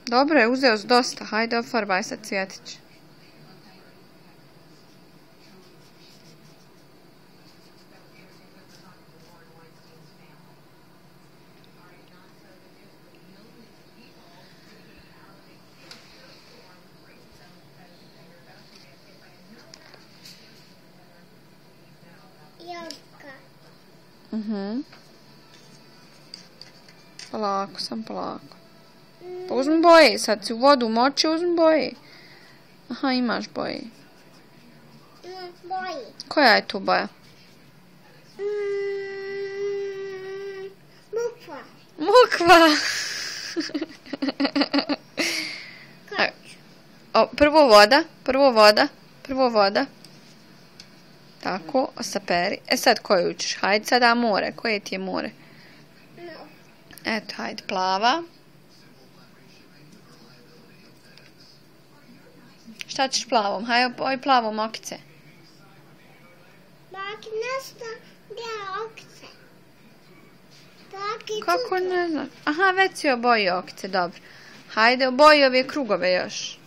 Dobro je, uzeo si dosta. Hajde, ofarbaj sad cvjetić. Polako, sam polako. Pa uzmi boje, sad si u vodu moči, uzmi boje. Aha, imaš boje. Imam boje. Koja je tu boja? Mukva. Mukva! Prvo voda. Tako, saperi. Sad koju učiš? Hajde sada more. Koje ti je more? Eto, hajde, plava. Šta ćeš plavom? Hajde, oj plavom okice. Baki ne znam gdje okice. Kako ne znam? Aha, već si oboji okice, dobro. Hajde, oboji ove krugove još.